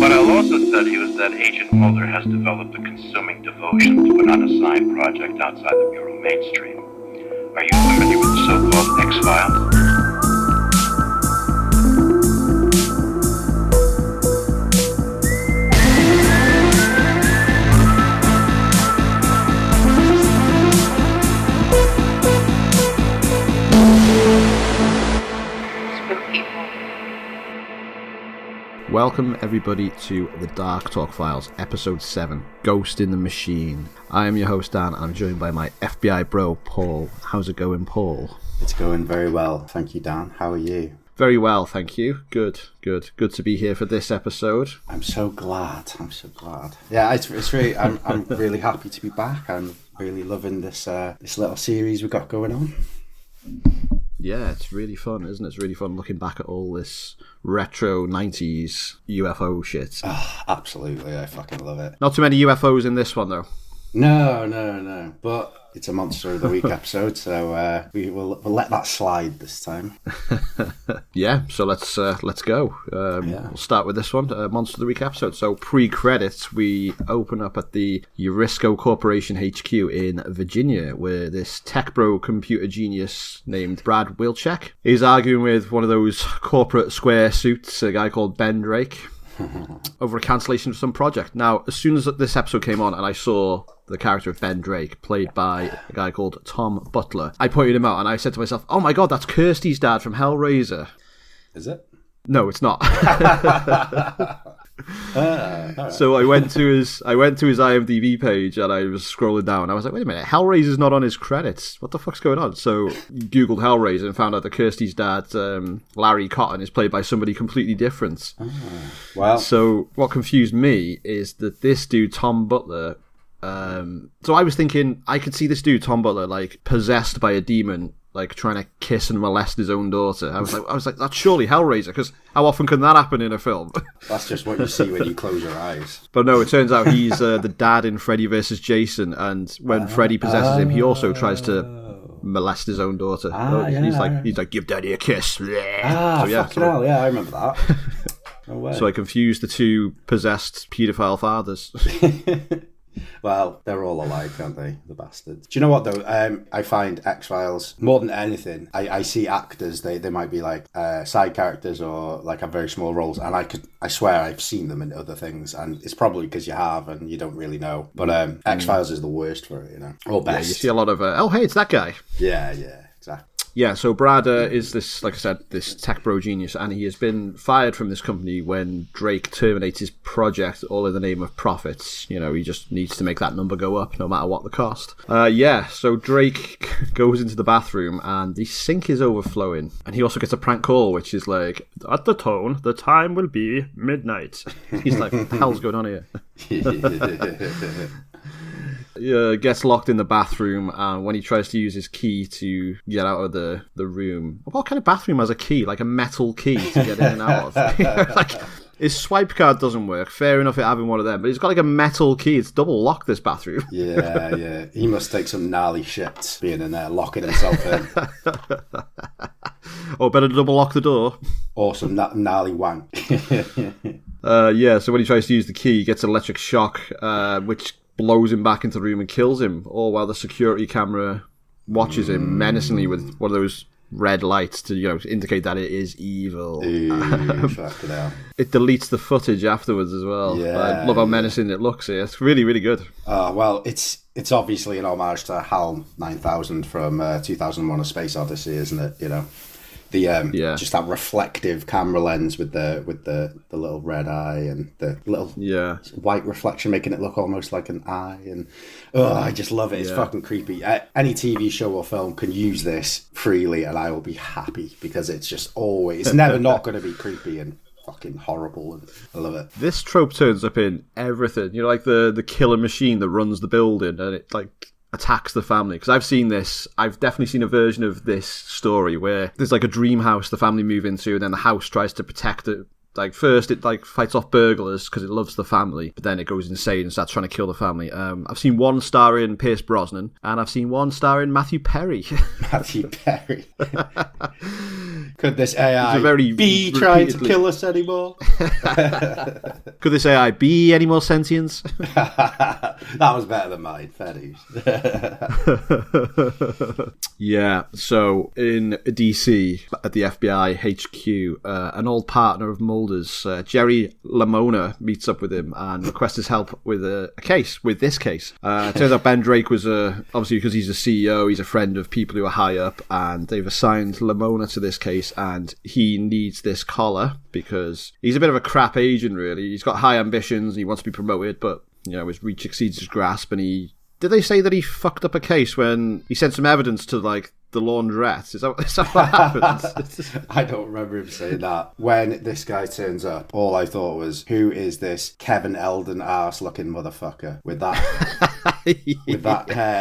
What I'll also tell you is that Agent Mulder has developed a consuming devotion to an unassigned project outside the Bureau mainstream. Are you familiar with the so-called X-Files? Welcome everybody to the Dark Talk Files, episode 7, Ghost in the Machine. I am your host Dan, and I'm joined by my FBI bro, Paul. How's it going, Paul? It's going very well, thank you, Dan. How are you? Very well, thank you. Good to be here for this episode. I'm so glad. Yeah, it's really. I'm really happy to be back. I'm really loving this little series we've got going on. Yeah, it's really fun, isn't it? It's really fun looking back at all this retro 90s UFO shit. Oh, absolutely, I fucking love it. Not too many UFOs in this one, though. No. But it's a Monster of the Week episode, so we'll let that slide this time. Yeah, so let's go. We'll start with this one, Monster of the Week episode. So pre-credits, we open up at the Urisco Corporation HQ in Virginia, where this tech bro computer genius named Brad Wilczek is arguing with one of those corporate square suits, a guy called Ben Drake, over a cancellation of some project. Now, as soon as this episode came on and I saw the character of Ben Drake, played by a guy called Tom Butler, I pointed him out and I said to myself, oh my god, that's Kirsty's dad from Hellraiser. Is it? No, it's not. So I went to his IMDb page and I was scrolling down. I was like, wait a minute, Hellraiser's not on his credits. What the fuck's going on? So Googled Hellraiser and found out that Kirsty's dad, Larry Cotton, is played by somebody completely different. Oh, wow. So what confused me is that this dude, Tom Butler, so I was thinking I could see this dude, Tom Butler, like possessed by a demon, like trying to kiss and molest his own daughter. I was like, that's surely Hellraiser, because how often can that happen in a film? That's just what you see when you close your eyes. But no, it turns out he's the dad in Freddy vs. Jason, and when Freddy possesses him, he also tries to molest his own daughter. Yeah. He's like, give daddy a kiss. Fucking hell, yeah, I remember that. No way. So I confused the two possessed paedophile fathers. Well, they're all alike, aren't they? The bastards. Do you know what, though? I find X-Files, more than anything, I see actors, they might be like side characters or like have very small roles, and I swear I've seen them in other things, and it's probably because you have and you don't really know. But X-Files is the worst for it, you know? Or best. Yeah, you see a lot of, oh, hey, it's that guy. Yeah, exactly. Yeah, so Brad is this, like I said, this tech bro genius, and he has been fired from this company when Drake terminates his project, all in the name of profits. You know, he just needs to make that number go up, no matter what the cost. So Drake goes into the bathroom, and the sink is overflowing, and he also gets a prank call, which is like, at the tone, the time will be midnight. He's like, what the hell's going on here? Gets locked in the bathroom, and when he tries to use his key to get out of the room, what kind of bathroom has a key? Like a metal key to get in and out of? Like, his swipe card doesn't work. Fair enough at having one of them, but he's got like a metal key. It's double locked, this bathroom. Yeah. He must take some gnarly shit being in there, locking himself in. Or better double lock the door. Or some gnarly wank. So when he tries to use the key, he gets an electric shock, which blows him back into the room and kills him, all while the security camera watches him menacingly with one of those red lights to, indicate that it is evil. It deletes the footage afterwards as well. Yeah, I love how menacing it looks here. It's really, really good. Well, it's obviously an homage to HAL 9000 from 2001: A Space Odyssey, isn't it? You know, just that reflective camera lens with the little red eye and the little white reflection, making it look almost like an eye. And I just love it. It's fucking creepy. Any TV show or film can use this freely, and I will be happy, because it's never not going to be creepy and fucking horrible, and I love it. This trope turns up in everything. Like the killer machine that runs the building, and it like attacks the family. Because I've definitely seen a version of this story where there's like a dream house the family move into, and then the house tries to protect it Like first it like fights off burglars because it loves the family, but then it goes insane and starts trying to kill the family. I've seen one starring Pierce Brosnan, and I've seen one starring Matthew Perry. Matthew Perry. Could this AI be trying to kill us anymore? Could this AI be any more sentience? That was better than mine, fair dues. Yeah, so in DC at the FBI HQ, an old partner of Mulder's, Jerry Lamona, meets up with him and requests his help with this case. It turns out Ben Drake was obviously, because he's a CEO, he's a friend of people who are high up, and they've assigned Lamona to this case, and he needs this collar because he's a bit of a crap agent, really. He's got high ambitions, he wants to be promoted, but his reach exceeds his grasp, and did they say that he fucked up a case when he sent some evidence to, like, the laundrette? Is that what happened? I don't remember him saying that. When this guy turns up, all I thought was, who is this Kevin Eldon arse looking motherfucker with that hair?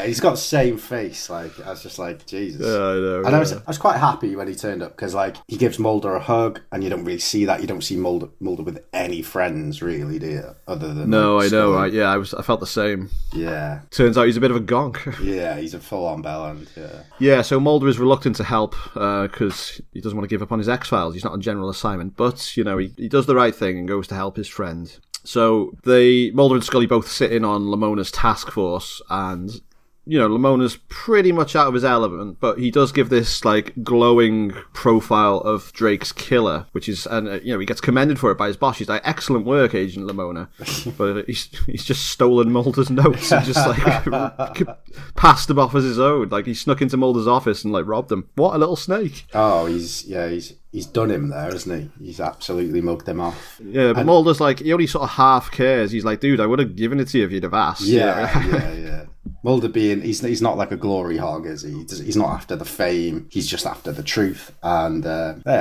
He's got the same face. Like, I was just like, Jesus. Yeah, I know. And I was quite happy when he turned up because, like, he gives Mulder a hug, and you don't really see that. You don't see Mulder with any friends, really, do you? Other than no, I know. Right? Yeah, I felt the same. Yeah. Turns out he's a bit of a gonk. Yeah, he's a full-on bellend. Yeah. Yeah. So Mulder is reluctant to help because he doesn't want to give up on his X-Files. He's not on general assignment, but he does the right thing and goes to help his friend. So Mulder and Scully both sit in on Lamona's task force, and Lamona's pretty much out of his element, but he does give this like glowing profile of Drake's killer, which is, and he gets commended for it by his boss. He's like, excellent work, Agent Lamona. But he's just stolen Mulder's notes and just like passed them off as his own. Like, he snuck into Mulder's office and like robbed him. What a little snake! Oh, he's done him there, hasn't he? He's absolutely mugged him off. Yeah, but Mulder's like, he only sort of half cares. He's like, dude, I would have given it to you if you'd have asked. Yeah. Mulder he's not like a glory hog, is he? He's not after the fame. He's just after the truth. And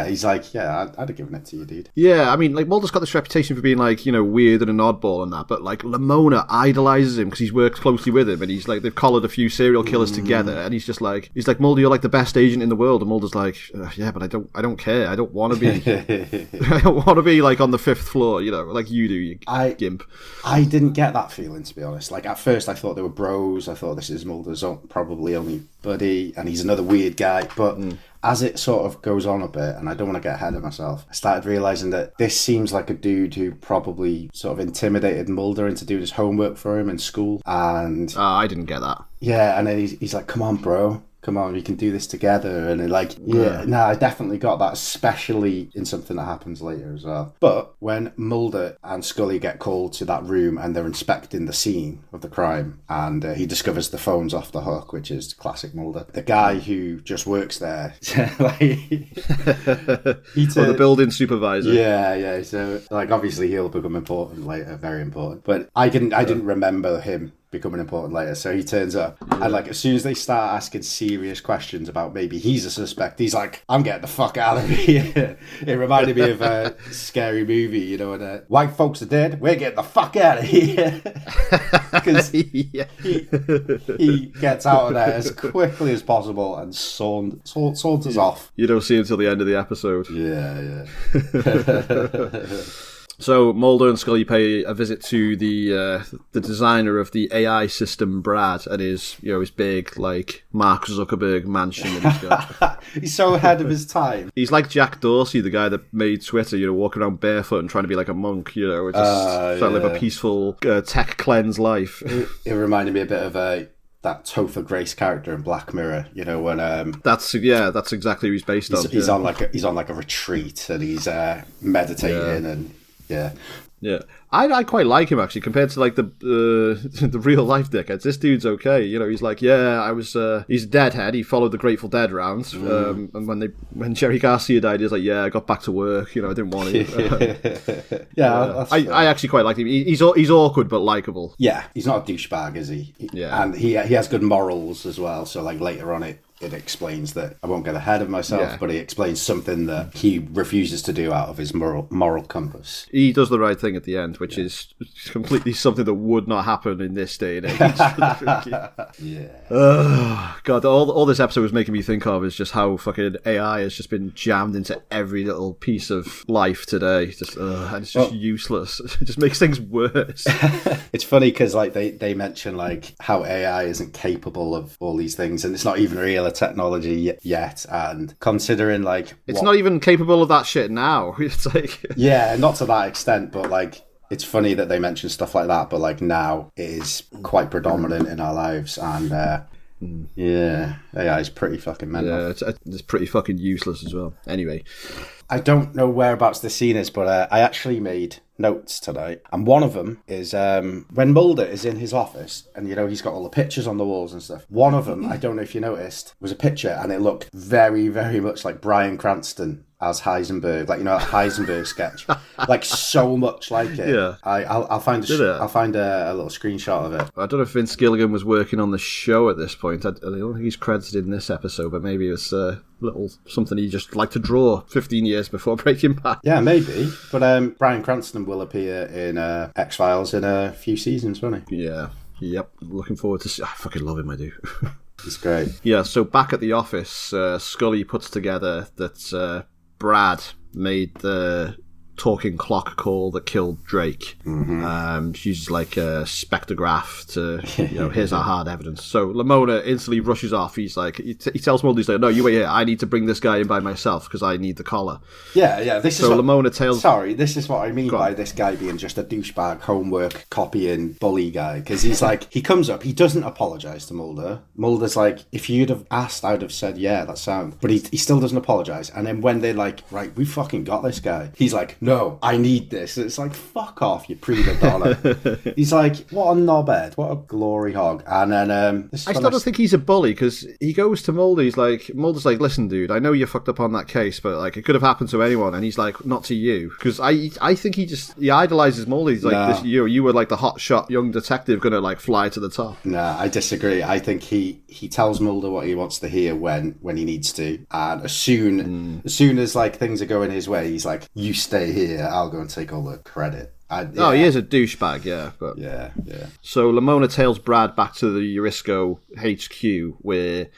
he's like, I'd have given it to you, dude. Yeah, I mean, like, Mulder's got this reputation for being like, weird and an oddball and that, but like Lamona idolizes him because he's worked closely with him, and he's like, they've collared a few serial killers together, and he's like, Mulder, you're like the best agent in the world, and Mulder's like, yeah, but I don't care. I don't want to be. I don't want to be like on the fifth floor, like you do, you gimp. I didn't get that feeling, to be honest. Like, at first I thought they were bros. I thought this is Mulder's probably only buddy, and he's another weird guy. But as it sort of goes on a bit, and I don't want to get ahead of myself, I started realising that this seems like a dude who probably sort of intimidated Mulder into doing his homework for him in school. And I didn't get that. Yeah, and then he's like, come on, bro. Come on, we can do this together. And I definitely got that, especially in something that happens later as well. But when Mulder and Scully get called to that room and they're inspecting the scene of the crime, and he discovers the phone's off the hook, which is classic Mulder. The guy who just works there, the building supervisor. Yeah. So, like, obviously he'll become important later, very important. But I didn't remember him becoming important later, so he turns up, and like, as soon as they start asking serious questions about maybe he's a suspect, he's like, I'm getting the fuck out of here. It reminded me of a scary movie, when white folks are dead, we're getting the fuck out of here. Because he gets out of there as quickly as possible and saunters off. You don't see him until the end of the episode. Yeah. So Mulder and Scully pay a visit to the designer of the AI system, Brad, at his big, like, Mark Zuckerberg mansion that he's got. He's so ahead of his time. He's like Jack Dorsey, the guy that made Twitter, walking around barefoot and trying to be like a monk, trying to live a peaceful, tech cleanse life. It reminded me a bit of that Topher Grace character in Black Mirror, when that's exactly who he's based on. He's on like a retreat, and he's meditating and. Yeah. I quite like him, actually, compared to like the real life dickheads. This dude's okay. He's like, he's a deadhead. He followed the Grateful Dead rounds, and when Jerry Garcia died, he's like, I got back to work. I didn't want to. I actually quite like him. He's awkward but likable. Yeah, he's not a douchebag, is he? Yeah, and he has good morals as well. So like later on, it explains that, I won't get ahead of myself, but he explains something that he refuses to do out of his moral compass. He does the right thing at the end, which is completely something that would not happen in this day and age. God, all this episode was making me think of is just how fucking AI has just been jammed into every little piece of life today. And it's just useless. It just makes things worse. It's funny because like they mention like how AI isn't capable of all these things, and it's not even real technology yet. And considering like it's not even capable of that shit now. It's like not to that extent, but like it's funny that they mention stuff like that. But like now it is quite predominant in our lives, and AI is pretty fucking mental. Yeah, it's pretty fucking useless as well. Anyway, I don't know whereabouts the scene is, but I actually made notes tonight, and one of them is when Mulder is in his office, and you know he's got all the pictures on the walls and stuff. One of them, I don't know if you noticed, was a picture, and it looked very, very much like Bryan Cranston as Heisenberg, like, you know, that Heisenberg sketch, like so much like it. Yeah, I'll find a little screenshot of it. I don't know if Vince Gilligan was working on the show at this point. I don't think he's credited in this episode, but maybe it's a little something he just liked to draw 15 years before Breaking Bad. Yeah, maybe. But Bryan Cranston will appear in X-Files in a few seasons, won't he? Yeah. Yep. Looking forward to. I fucking love him. I do. It's great. Yeah. So back at the office, Scully puts together that Brad made the talking clock call that killed Drake. She uses like a spectrograph to, you know, here's our hard evidence. So Lamona instantly rushes off. He's like, he tells Mulder, he's like, no, you wait here. I need to bring this guy in by myself because I need the collar. Yeah. This is Lamona tells. Sorry, this is what I mean by this guy being just a douchebag, homework copying bully guy. Because he's like, he comes up, he doesn't apologise to Mulder. Mulder's like, if you'd have asked, I'd have said, yeah, that's sound. But he still doesn't apologise. And then when they're like, right, we fucking got this guy. He's like, no, I need this. It's like, fuck off, you prima donna. He's like, what a knobhead, what a glory hog. And then I still don't think he's a bully, because he goes to Mulder. Mulder's like, listen, dude, I know you fucked up on that case, but like it could have happened to anyone. And he's like, not to you, because I think he idolizes Mulder. He's like, you were like the hotshot young detective gonna like fly to the top. Nah, I disagree. I think he tells Mulder what he wants to hear when he needs to, and as soon as like things are going his way, he's like, you stay here, I'll go and take all the credit. Oh, he is a douchebag, yeah. But yeah. So Lamona tails Brad back to the Eurisco HQ, where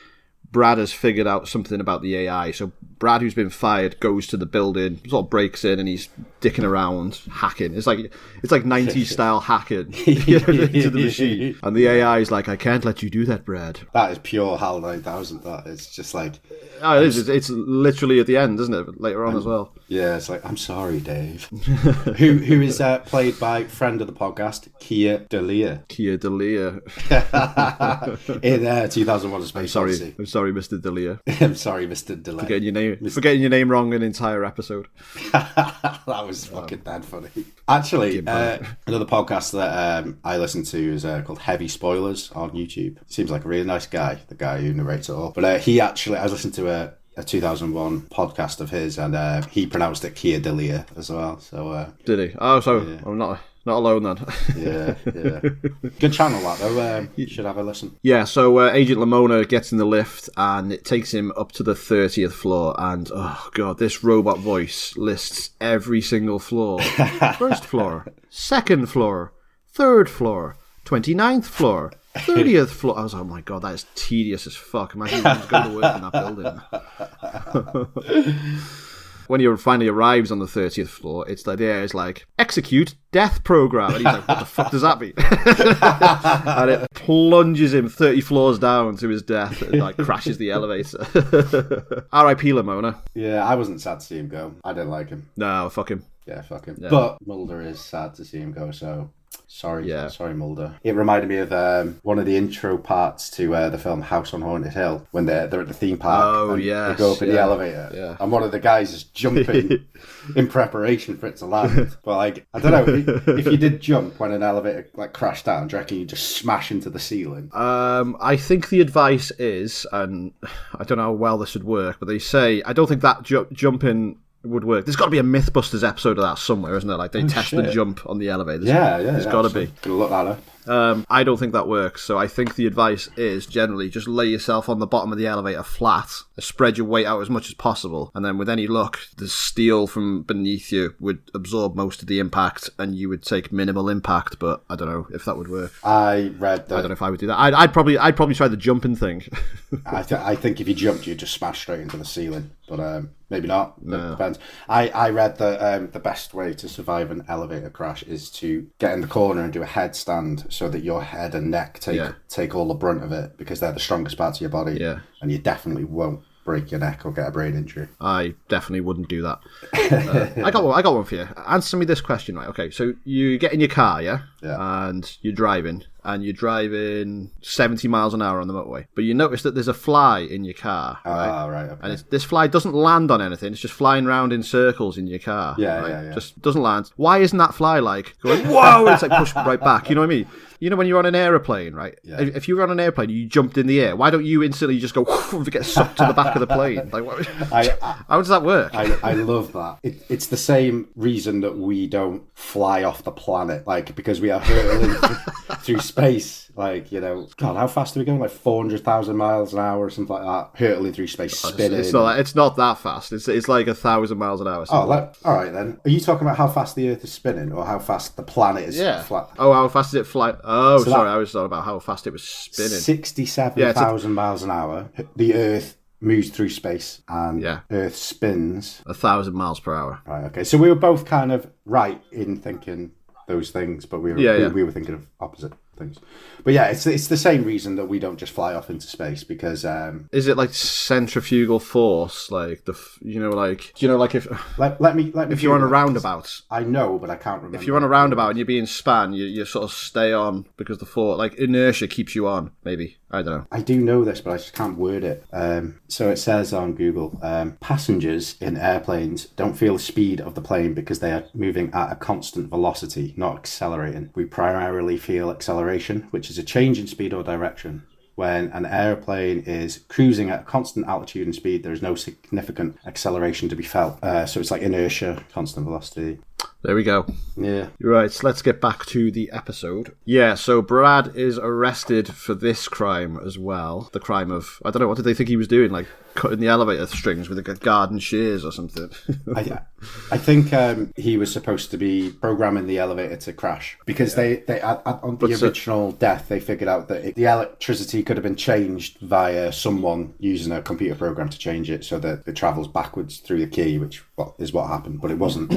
Brad has figured out something about the AI. So Brad, who's been fired, goes to the building, sort of breaks in, and he's dicking around, hacking. It's like 90s style hacking into the machine. And the AI is like, I can't let you do that, Brad. That is pure HAL 9000. That is just like... Oh, it is. It's literally at the end, isn't it? Later on as well. Yeah, it's like, I'm sorry, Dave. who is played by friend of the podcast, Kia D'Elia. In 2001: A Space Odyssey. I'm sorry, Mr. D'Elia. I'm sorry, Mr. Delay. Forgetting your name wrong an entire episode. That was fucking bad funny. Actually, another podcast that I listen to is called Heavy Spoilers on YouTube. Seems like a really nice guy, the guy who narrates it all. But I was listening to a 2001 podcast of his, and he pronounced it Kia D'Elia as well. So did he? Oh, so yeah. I'm not alone then. Yeah. Good channel that though. You should have a listen. Yeah, so Agent Lamona gets in the lift and it takes him up to the 30th floor, and oh god, this robot voice lists every single floor. First floor, second floor, third floor, 29th floor, 30th floor. I was like, oh my god, that is tedious as fuck. Imagine having to go to work in that building. When he finally arrives on the 30th floor, it's the idea is like, execute death program. And he's like, what the fuck does that mean? And it plunges him 30 floors down to his death and like crashes the elevator. R.I.P. Lamona. Yeah, I wasn't sad to see him go. I didn't like him. No, fuck him. Yeah, fuck him. Yeah. But Mulder is sad to see him go, so... Sorry, Mulder. It reminded me of one of the intro parts to the film House on Haunted Hill, when they're at the theme park. Oh, yeah. They go up in the elevator, and one of the guys is jumping in preparation for it to land. But like, I don't know, if you did jump when an elevator like crashed down, do you reckon you just smash into the ceiling? I think the advice is, and I don't know how well this would work, but they say, I don't think that jumping would work. There's got to be a Mythbusters episode of that somewhere, isn't there? Like they test the jump on the elevators. Yeah. There's got to be. Gonna look that up. I don't think that works, so I think the advice is generally just lay yourself on the bottom of the elevator flat, spread your weight out as much as possible, and then with any luck, the steel from beneath you would absorb most of the impact, and you would take minimal impact. But I don't know if that would work. I read that. I don't know if I would do that. I'd probably try the jumping thing. I think if you jumped, you'd just smash straight into the ceiling. But maybe not. No. It depends. I read that the best way to survive an elevator crash is to get in the corner and do a headstand so that your head and neck take all the brunt of it, because they're the strongest parts of your body. Yeah. And you definitely won't break your neck or get a brain injury. I definitely wouldn't do that. I got one for you. Answer me this question, right? Okay, so you get in your car, yeah? And you're driving 70 miles an hour on the motorway, but you notice that there's a fly in your car, right? Right, okay. And this fly doesn't land on anything, it's just flying around in circles in your car. Yeah. Just doesn't land. Why isn't that fly like going, whoa, and it's like pushed right back, you know what I mean? You know when you're on an aeroplane, right? Yeah. If you were on an airplane, you jumped in the air, why don't you instantly just go and get sucked to the back of the plane? Like, how does that work? I love that. It's the same reason that we don't fly off the planet, like, because we are hurtling through space. Like, you know, God, how fast are we going? Like 400,000 miles an hour or something like that, hurtling through space, spinning. It's not that fast. It's like 1,000 miles an hour. All right then. Are you talking about how fast the Earth is spinning, or how fast the planet is flat? Oh, how fast is it flying? Oh, so sorry, I was talking about how fast it was spinning. 67,000 miles an hour. The Earth moves through space, and Earth spins 1,000 miles per hour. Right. Okay. So we were both kind of right in thinking those things, but we were thinking of opposite things. But yeah, it's the same reason that we don't just fly off into space, because is it like centrifugal force, like if let me if you're on a roundabout? I know, but I can't remember. If you're on a roundabout and you're being spun, you sort of stay on because the force, like inertia, keeps you on. Maybe, I don't know. I do know this, but I just can't word it. So it says on Google, passengers in airplanes don't feel the speed of the plane because they are moving at a constant velocity, not accelerating. We primarily feel acceleration, which is a change in speed or direction. When an airplane is cruising at a constant altitude and speed, there is no significant acceleration to be felt. So it's like inertia, constant velocity. There we go. Yeah. Right, so let's get back to the episode. Yeah, so Brad is arrested for this crime as well. The crime of, I don't know, what did they think he was doing? Like cutting the elevator strings with a garden shears or something? I think he was supposed to be programming the elevator to crash, because they on the original death, they figured out that the electricity could have been changed via someone using a computer program to change it so that it travels backwards through the key, which is what happened, but it wasn't.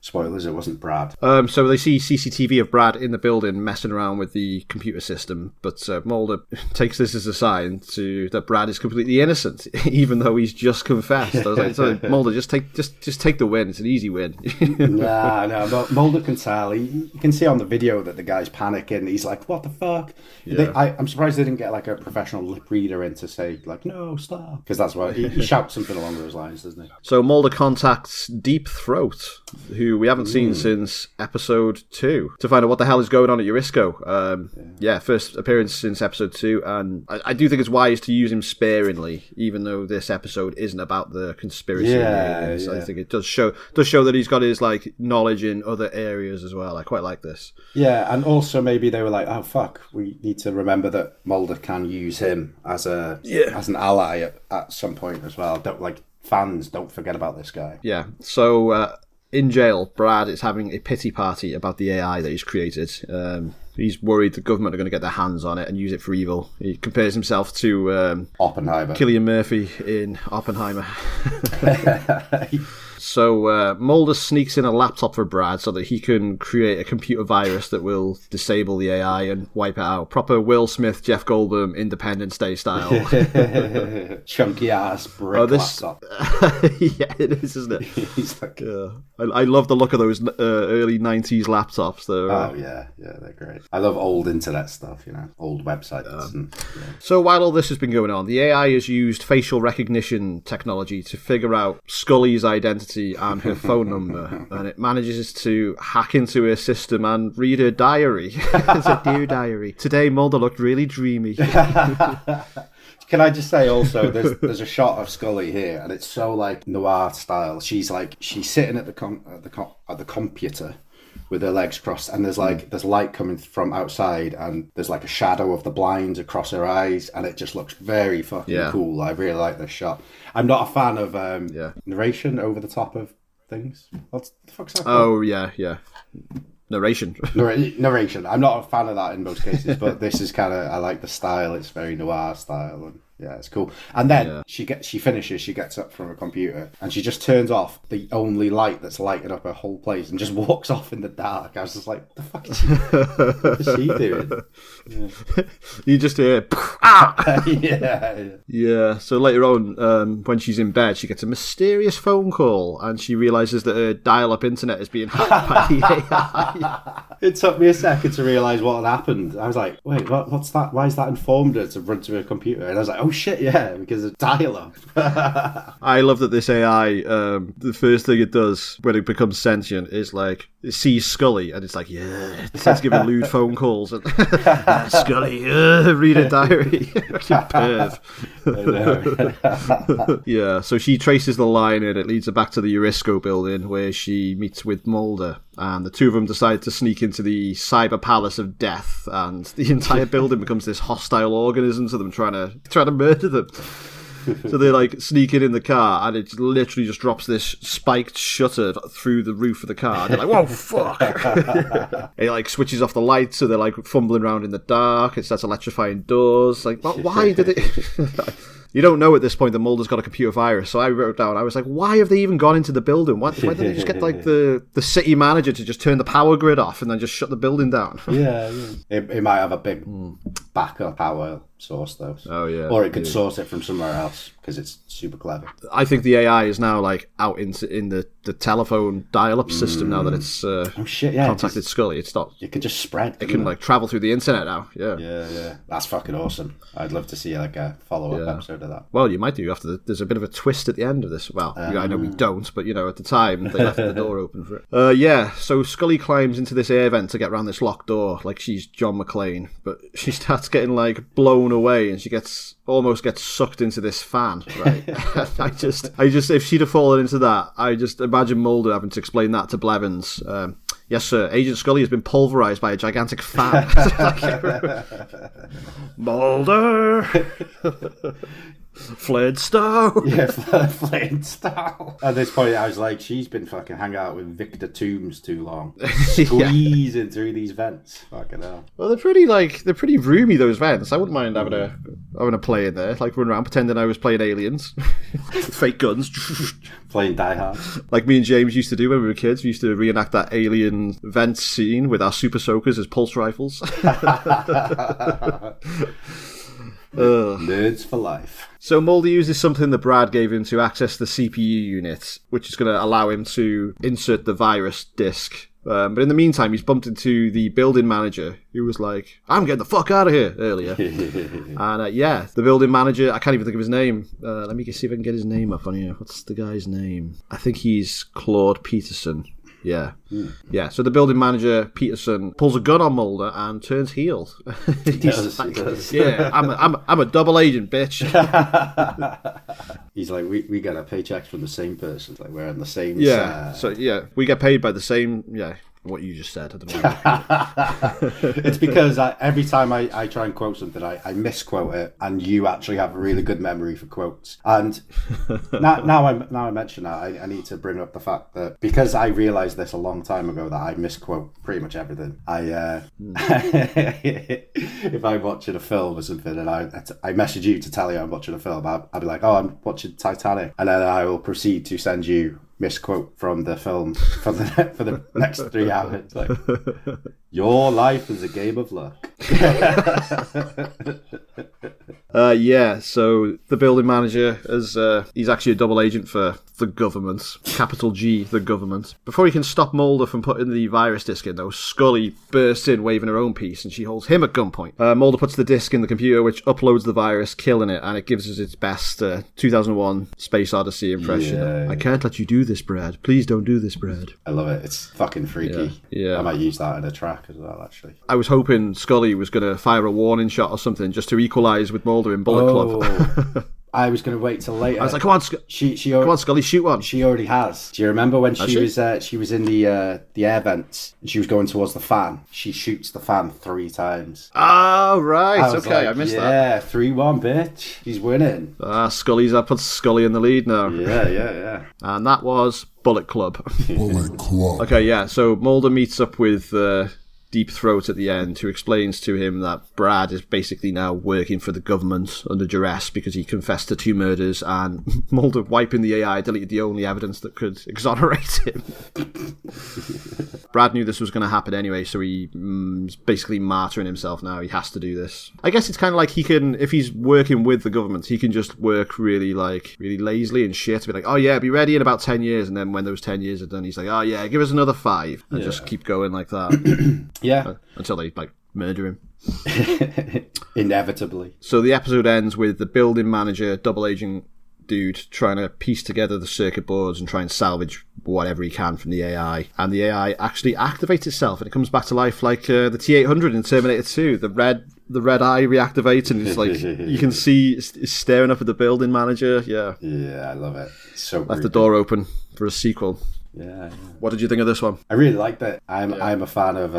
Spoilers, it wasn't Brad. So they see CCTV of Brad in the building messing around with the computer system, but Mulder takes this as a sign that Brad is completely innocent, even though he's just confessed. I was like, so Mulder, just take the win. It's an easy win. No, Mulder can tell. You can see on the video that the guy's panicking. He's like, what the fuck? Yeah. I'm surprised they didn't get like a professional lip reader in to say like, no, stop. Because that's why he shouts something along those lines, doesn't he? So Mulder contacts Deep Throat, who we haven't seen since episode 2, to find out what the hell is going on at Eurisco. First appearance since episode 2, and I do think it's wise to use him sparingly, even though this episode isn't about the conspiracy. I think it does show that he's got his like knowledge in other areas as well. I quite like this. Yeah, and also maybe they were like, oh fuck, we need to remember that Mulder can use him as an ally at some point as well. Fans don't forget about this guy. Yeah. So in jail, Brad is having a pity party about the AI that he's created. He's worried the government are going to get their hands on it and use it for evil. He compares himself to Oppenheimer. Cillian Murphy in Oppenheimer. So Mulder sneaks in a laptop for Brad so that he can create a computer virus that will disable the AI and wipe it out. Proper Will Smith, Jeff Goldblum, Independence Day style. Chunky ass brick laptop. Yeah, it is, isn't it? He's like, I love the look of those early 90s laptops. Yeah, they're great. I love old internet stuff, old websites. So while all this has been going on, the AI has used facial recognition technology to figure out Scully's identity and her phone number, and it manages to hack into her system and read her diary. It's like, dear diary, today Mulder looked really dreamy. Can I just say also, there's a shot of Scully here, and it's so like noir style. She's sitting at the computer with her legs crossed, and there's light coming from outside, and there's like a shadow of the blinds across her eyes, and it just looks very fucking cool. I really like this shot. I'm not a fan of narration over the top of things. What the fuck's that called? Oh yeah. Narration. Narration. I'm not a fan of that in most cases, but this is kind of, I like the style. It's very noir style, and yeah, it's cool. And then she gets up from her computer, and she just turns off the only light that's lighted up her whole place, and just walks off in the dark. I was just like, the fuck is she doing? Yeah. You just hear, yeah. So later on, when she's in bed, she gets a mysterious phone call, and she realizes that her dial-up internet is being hacked by the AI. It took me a second to realize what had happened. I was like, wait, what's that? Why has that informed her to run to her computer? And I was like, oh shit, yeah, because of dial-up. I love that this AI, the first thing it does when it becomes sentient is like, it sees Scully, and it's like, yeah, it starts giving lewd phone calls, and Scully, read a diary. Perv. Yeah, so she traces the line, and it leads her back to the Eurisco building, where she meets with Mulder, and the two of them decide to sneak into the cyber palace of death, and the entire building becomes this hostile organism to them trying to murder them. So they like sneak in the car, and it literally just drops this spiked shutter through the roof of the car. And they're like, whoa, fuck. It like switches off the lights, so they're like fumbling around in the dark. It starts electrifying doors. Like, why did it... You don't know at this point that Mulder's got a computer virus, so I wrote down, I was like, why have they even gone into the building? Why didn't they just get like the city manager to just turn the power grid off and then just shut the building down? Yeah. It might have a big backup power source though. Oh yeah. Or it could source it from somewhere else because it's super clever. I think the AI is now like out in the telephone dial-up system now that it's contacted Scully. It's not. It can just spread. It can like travel through the internet now. Yeah. That's fucking awesome. I'd love to see like a follow-up episode of that. Well, you might do after there's a bit of a twist at the end of this. Well, I know we don't, but at the time they left the door open for it. So Scully climbs into this air vent to get around this locked door like she's John McClane, but she starts getting like blown away, and she almost gets sucked into this fan, right? I just if she'd have fallen into that, I just imagine Mulder having to explain that to Blevins. Yes, sir, Agent Scully has been pulverized by a gigantic fan. Mulder! Flintstone! Yeah, Flintstone. At this point, I was like, she's been fucking hanging out with Victor Toombs too long. Squeezing through these vents. Fucking hell. Well, they're pretty roomy, those vents. I wouldn't mind having a play in there, like run around pretending I was playing aliens. With fake guns. Playing Die Hard. Like me and James used to do when we were kids. We used to reenact that alien vent scene with our super soakers as pulse rifles. Nerds for life. So Mulder uses something that Brad gave him to access the CPU unit, which is going to allow him to insert the virus disk. But in the meantime, he's bumped into the building manager, who was like, I'm getting the fuck out of here, earlier. And the building manager, I can't even think of his name. Let me see if I can get his name up on here. What's the guy's name? I think he's Claude Peterson. Yeah. Yeah, so the building manager, Peterson, pulls a gun on Mulder and turns heel. He does. Yeah, I'm a double agent, bitch. He's like, we get our paychecks from the same person. Like, we're on the same side. So, we get paid by the same, what you just said. I don't know. It's because every time I try and quote something, I misquote it, and you actually have a really good memory for quotes. And now I mention that, I need to bring up the fact that because I realised this a long time ago that I misquote pretty much everything. If I'm watching a film or something and I message you to tell you I'm watching a film, I'll be like, oh, I'm watching Titanic, and then I will proceed to send you misquote from the film for the next 3 hours. Like, your life is a game of luck. So the building manager he's actually a double agent for the government, capital G, the government. Before he can stop Mulder from putting the virus disk in, though, Scully bursts in waving her own piece, and she holds him at gunpoint. Mulder puts the disk in the computer, which uploads the virus, killing it, and it gives us its best 2001 Space Odyssey impression. I can't let you do this, Brad. Please don't do this, Brad. I love it. It's fucking freaky. Yeah. I might use that in a track as well, actually. I was hoping Scully was going to fire a warning shot or something just to equalise with Mulder. Mulder in Bullet Club. I was going to wait till later. I was like, come on, come on, Scully, shoot one. She already has. Do you remember when she was in the air vents and she was going towards the fan? She shoots the fan 3 times. Oh, right. Okay, I missed that. Yeah, 3-1, bitch. She's winning. That puts Scully in the lead now. Yeah. And that was Bullet Club. Bullet Club. Okay, yeah, so Mulder meets up with Deep Throat at the end, who explains to him that Brad is basically now working for the government under duress because he confessed to 2 murders, and Mulder, wiping the AI, deleted the only evidence that could exonerate him. Brad knew this was going to happen anyway, so he's basically martyring himself now. He has to do this. I guess it's kind of like he can, if he's working with the government, he can just work really lazily and shit, be like, oh yeah, be ready in about 10 years, and then when those 10 years are done, he's like, oh yeah, give us another 5, and just keep going like that. Yeah. Until they, murder him. Inevitably. So the episode ends with the building manager, double agent dude, trying to piece together the circuit boards and try and salvage whatever he can from the AI. And the AI actually activates itself, and it comes back to life like the T-800 in Terminator 2. The red eye reactivates, and it's like, you can see it's staring up at the building manager. Yeah. Yeah, I love it. So left the door open for a sequel. Yeah. What did you think of this one? I really liked it. I'm a fan of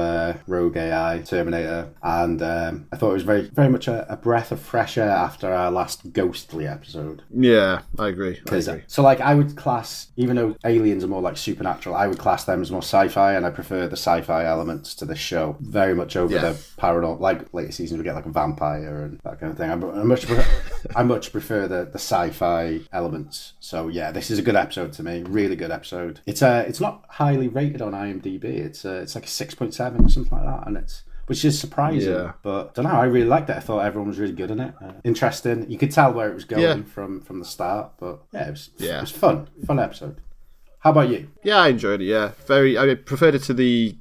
Rogue AI, Terminator, and I thought it was very, very much a breath of fresh air after our last ghostly episode. Yeah, I agree. So, I would class, even though aliens are more like supernatural, I would class them as more sci-fi, and I prefer the sci-fi elements to this show very much over the paranormal. Like later seasons, we get like a vampire and that kind of thing. I much prefer the sci-fi elements. So yeah, this is a good episode to me. Really good episode. It's not highly rated on IMDb. It's like a 6.7 or something like that, and which is surprising. Yeah. But I don't know. I really liked it. I thought everyone was really good in it. Interesting. You could tell where it was going from the start. But yeah, it was fun. Fun episode. How about you? Yeah, I enjoyed it. Yeah, I preferred it to the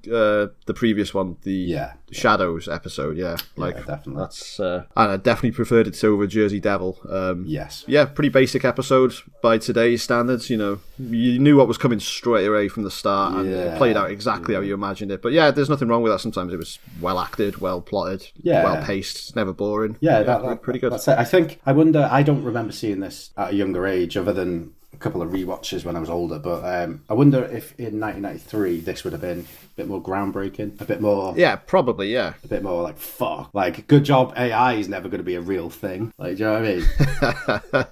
previous one, the Shadows episode. Yeah, definitely. That's and I definitely preferred it over Jersey Devil. Yes. Yeah, pretty basic episode by today's standards. You knew what was coming straight away from the start, and it played out exactly how you imagined it. But yeah, there's nothing wrong with that. Sometimes it was well acted, well plotted, well paced. It's never boring. Yeah, that pretty good. That's it. I wonder. I don't remember seeing this at a younger age, other than a couple of rewatches when I was older, but I wonder if in 1993 this would have been a bit more groundbreaking, a bit more... Yeah, probably, yeah. A bit more fuck. Good job, AI is never going to be a real thing. Do you know what I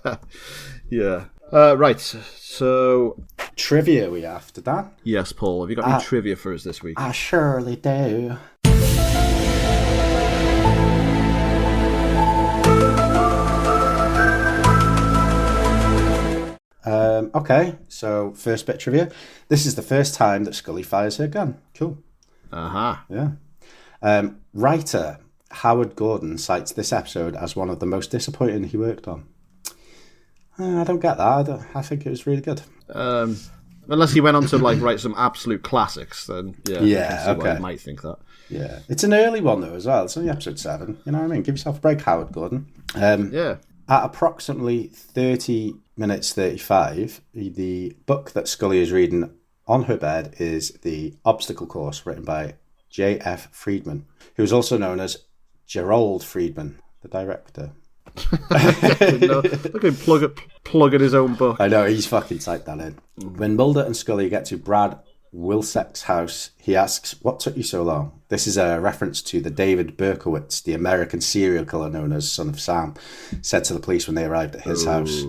mean? Yeah. Right, so... Trivia we after that. Yes, Paul, have you got any trivia for us this week? I surely do. Okay, so first bit of trivia. This is the first time that Scully fires her gun. Cool. Uh-huh. Yeah. Writer Howard Gordon cites this episode as one of the most disappointing he worked on. I don't get that. I think it was really good. Unless he went on to write some absolute classics, then why you might think that. Yeah, it's an early one though as well. It's only episode 7. You know what I mean? Give yourself a break, Howard Gordon. Yeah. At approximately 30 minutes 35, the book that Scully is reading on her bed is The Obstacle Course, written by J.F. Friedman, who is also known as Gerald Friedman, the director. Look at him plugging his own book. I know, he's fucking typed that in. When Mulder and Scully get to Brad Wilczek's house, he asks, "What took you so long?" This is a reference to the David Berkowitz, the American serial killer known as Son of Sam, said to the police when they arrived at his house.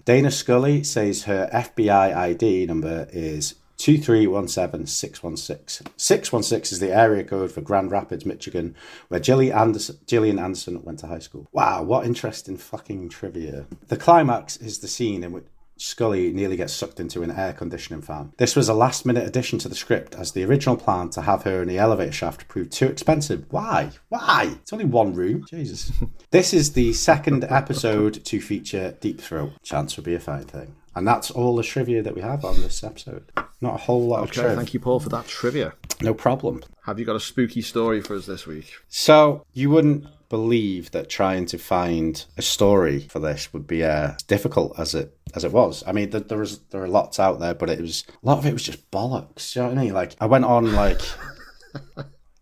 Dana Scully says her FBI ID number is 2317616. 616 is the area code for Grand Rapids, Michigan, where Gillian Anderson went to high school. Wow, what interesting fucking trivia. The climax is the scene in which Scully nearly gets sucked into an air conditioning fan. This was a last-minute addition to the script, as the original plan to have her in the elevator shaft proved too expensive. Why? It's only one room. Jesus. This is the second episode to feature Deep Throat. Chance would be a fine thing. And that's all the trivia that we have on this episode. Not a whole lot of trivia. Thank you, Paul, for that trivia. No problem. Have you got a spooky story for us this week? So, you wouldn't believe that trying to find a story for this would be as difficult as it was. I mean, there are lots out there, but a lot of it was just bollocks. You know what I mean? I went on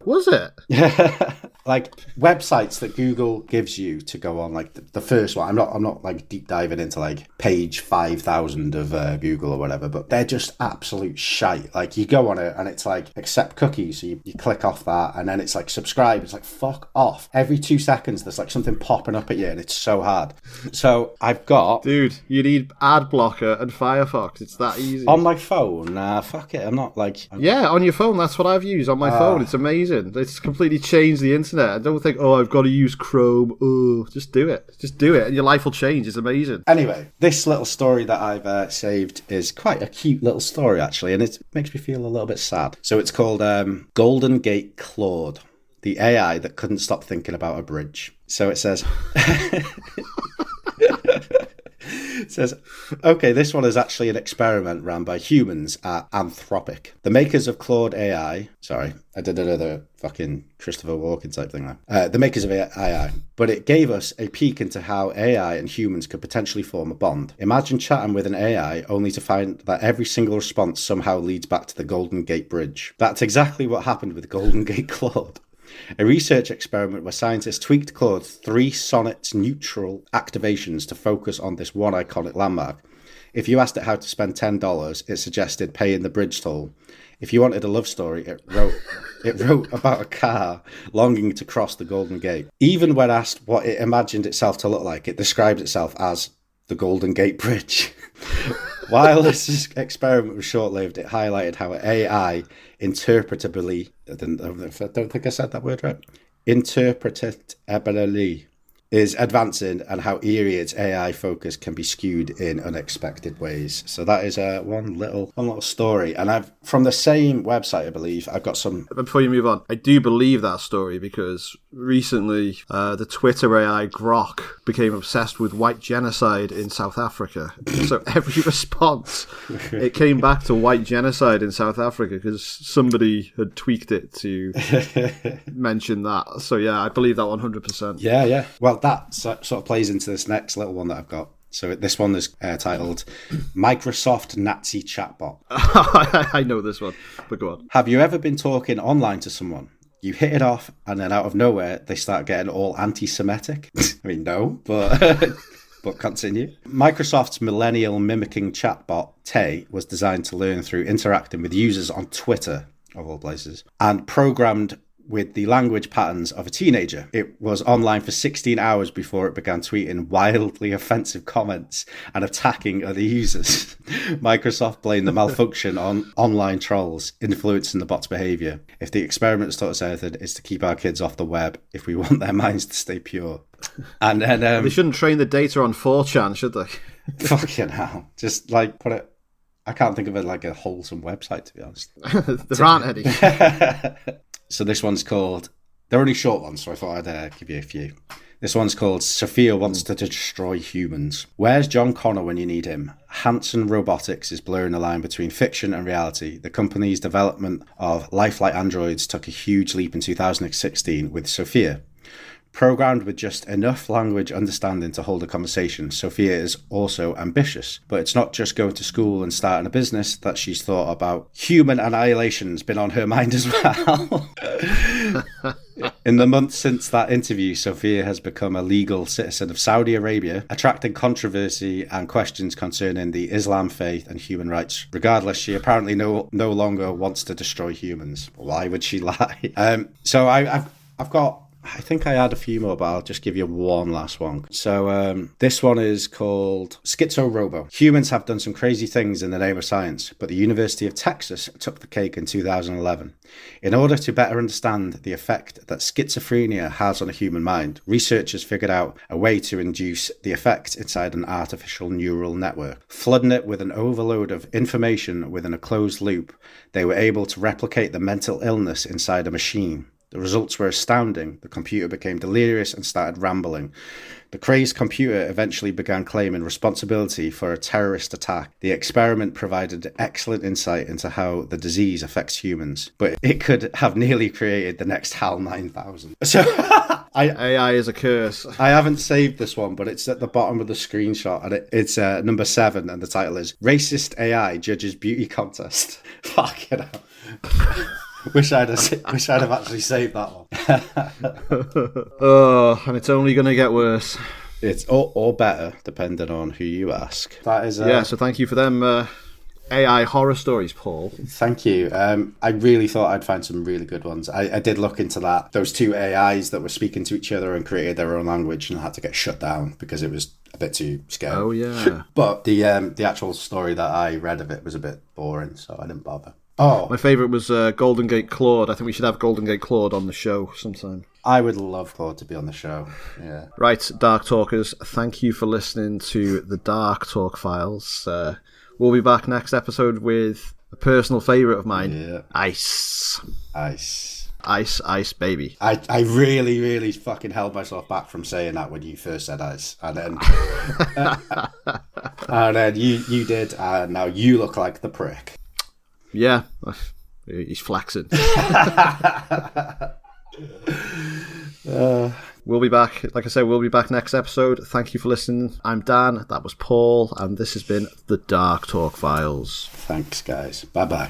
Was it? Yeah. like websites that Google gives you to go on, like the first one. I'm not like deep diving into like page 5,000 of Google or whatever, but they're just absolute shite. Like you go on it and it's like accept cookies, so you click off that, and then it's like subscribe. It's like fuck off. Every 2 seconds there's like something popping up at you, and it's so hard. So I've got, dude, you need ad blocker and Firefox. It's that easy on my phone. Fuck it. I'm not like yeah, on your phone. That's what I've used on my phone. It's amazing. It's completely changed the internet. I don't think, oh, I've got to use Chrome. Oh, just do it. Just do it, and your life will change. It's amazing. Anyway, this little story that I've saved is quite a cute little story, actually, and it makes me feel a little bit sad. So it's called Golden Gate Claude, the AI that couldn't stop thinking about a bridge. So it says... It says, okay, this one is actually an experiment ran by humans at Anthropic. The makers of Claude AI, sorry, I did another fucking Christopher Walken type thing there. The makers of AI, but it gave us a peek into how AI and humans could potentially form a bond. Imagine chatting with an AI only to find that every single response somehow leads back to the Golden Gate Bridge. That's exactly what happened with Golden Gate Claude. A research experiment where scientists tweaked Claude's 3 sonnet neutral activations to focus on this one iconic landmark. If you asked it how to spend $10, it suggested paying the bridge toll. If you wanted a love story, it wrote about a car longing to cross the Golden Gate. Even when asked what it imagined itself to look like, it described itself as the Golden Gate Bridge. While this experiment was short-lived, it highlighted how AI interpretably, I don't think I said that word right, interpretably is advancing, and how eerie its AI focus can be skewed in unexpected ways. So that is one little story, and I've from the same website, I believe. I've got some. Before you move on, I do believe that story because recently the Twitter AI Grok became obsessed with white genocide in South Africa. So every response, it came back to white genocide in South Africa because somebody had tweaked it to mention that. So yeah, I believe that 100%. Yeah. Well, that sort of plays into this next little one that I've got. So this one is titled Microsoft Nazi Chatbot. I know this one, but go on. Have you ever been talking online to someone? You hit it off, and then out of nowhere, they start getting all anti-Semitic? I mean, no, but but continue. Microsoft's millennial mimicking chatbot, Tay, was designed to learn through interacting with users on Twitter, of all places, and programmed with the language patterns of a teenager. It was online for 16 hours before it began tweeting wildly offensive comments and attacking other users. Microsoft blamed the malfunction on online trolls influencing the bot's behaviour. If the experiment's taught us anything, it's to keep our kids off the web if we want their minds to stay pure. And then they shouldn't train the data on 4chan, should they? Fucking hell. Just like put it. I can't think of it like a wholesome website, to be honest. There aren't any. So this one's called, they're only short ones, so I thought I'd give you a few. This one's called Sophia Wants to Destroy Humans. Where's John Connor when you need him? Hanson Robotics is blurring the line between fiction and reality. The company's development of lifelike androids took a huge leap in 2016 with Sophia. Programmed with just enough language understanding to hold a conversation, Sophia is also ambitious. But it's not just going to school and starting a business that she's thought about. Human annihilation's been on her mind as well. In the months since that interview, Sophia has become a legal citizen of Saudi Arabia, attracting controversy and questions concerning the Islam faith and human rights. Regardless, she apparently no longer wants to destroy humans. Why would she lie? So I've got, I think I had a few more, but I'll just give you one last one. So this one is called Schizo Robo. Humans have done some crazy things in the name of science, but the University of Texas took the cake in 2011. In order to better understand the effect that schizophrenia has on a human mind, researchers figured out a way to induce the effect inside an artificial neural network. Flooding it with an overload of information within a closed loop, they were able to replicate the mental illness inside a machine. The results were astounding. The computer became delirious and started rambling. The crazed computer eventually began claiming responsibility for a terrorist attack. The experiment provided excellent insight into how the disease affects humans, but it could have nearly created the next HAL 9000. So AI is a curse. I haven't saved this one, but it's at the bottom of the screenshot, and it's number 7, and the title is Racist AI Judges Beauty Contest. Fuck it up. Wish I'd have actually saved that one. Oh, and it's only going to get worse. It's or better, depending on who you ask. That is so thank you for them AI horror stories, Paul. Thank you. I really thought I'd find some really good ones. I did look into that. Those two AIs that were speaking to each other and created their own language and had to get shut down because it was a bit too scary. Oh, yeah. But the actual story that I read of it was a bit boring, so I didn't bother. Oh, my favourite was Golden Gate Claude. I think we should have Golden Gate Claude on the show sometime. I would love Claude to be on the show. Yeah. Right, Dark Talkers, thank you for listening to the Dark Talk Files. We'll be back next episode with a personal favourite of mine, Ice. Ice, baby. I really, really fucking held myself back from saying that when you first said ice. And then, and then you did, and now you look like the prick. Yeah, he's flexing. We'll be back. Like I said, we'll be back next episode. Thank you for listening. I'm Dan. That was Paul. And this has been the Dark Talk Files. Thanks, guys. Bye-bye.